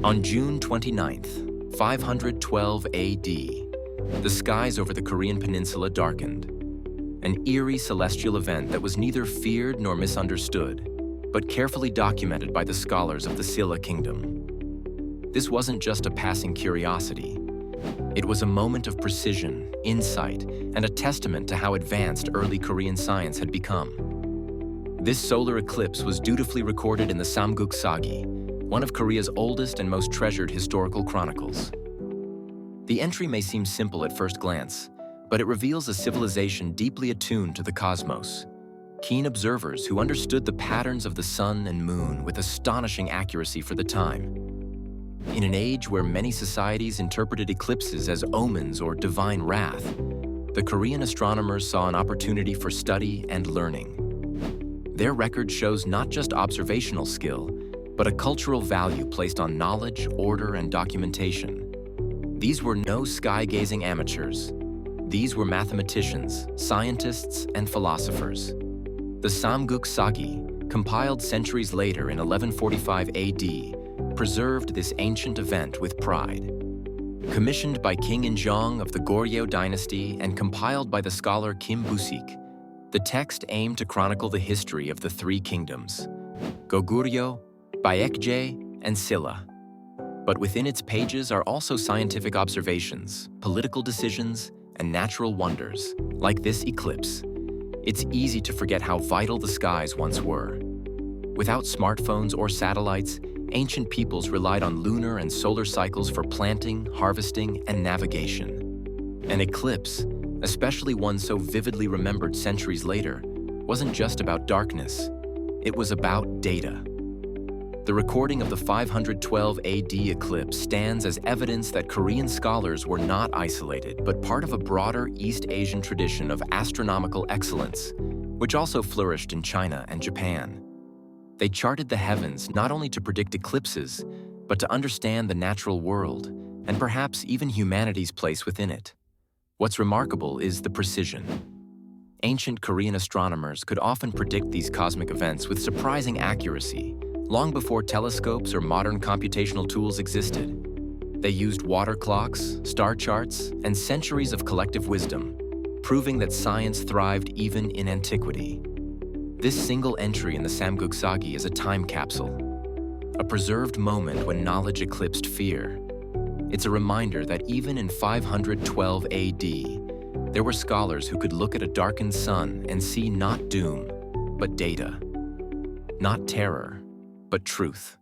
On June 29th, 512 AD, the skies over the Korean peninsula darkened. An eerie celestial event that was neither feared nor misunderstood, but carefully documented by the scholars of the Silla Kingdom. This wasn't just a passing curiosity. It was a moment of precision, insight, and a testament to how advanced early Korean science had become. This solar eclipse was dutifully recorded in the Samguk Sagi, one of Korea's oldest and most treasured historical chronicles. The entry may seem simple at first glance, but it reveals a civilization deeply attuned to the cosmos. Keen observers who understood the patterns of the sun and moon with astonishing accuracy for the time. In an age where many societies interpreted eclipses as omens or divine wrath, the Korean astronomers saw an opportunity for study and learning. Their record shows not just observational skill, but a cultural value placed on knowledge, order, and documentation. These were no sky-gazing amateurs. These were mathematicians, scientists, and philosophers. The Samguk Sagi, compiled centuries later in 1145 AD, preserved this ancient event with pride. Commissioned by King Injong of the Goryeo dynasty and compiled by the scholar Kim Busik, the text aimed to chronicle the history of the three kingdoms, Goguryeo, Baekje, and Silla. But within its pages are also scientific observations, political decisions, and natural wonders, like this eclipse. It's easy to forget how vital the skies once were. Without smartphones or satellites, ancient peoples relied on lunar and solar cycles for planting, harvesting, and navigation. An eclipse, especially one so vividly remembered centuries later, wasn't just about darkness. It was about data. The recording of the 512 AD eclipse stands as evidence that Korean scholars were not isolated, but part of a broader East Asian tradition of astronomical excellence, which also flourished in China and Japan. They charted the heavens not only to predict eclipses, but to understand the natural world, and perhaps even humanity's place within it. What's remarkable is the precision. Ancient Korean astronomers could often predict these cosmic events with surprising accuracy, long before telescopes or modern computational tools existed. They used water clocks, star charts, and centuries of collective wisdom, proving that science thrived even in antiquity. This single entry in the Samguk Sagi is a time capsule, a preserved moment when knowledge eclipsed fear. It's a reminder that even in 512 AD, there were scholars who could look at a darkened sun and see not doom, but data. Not terror, but truth.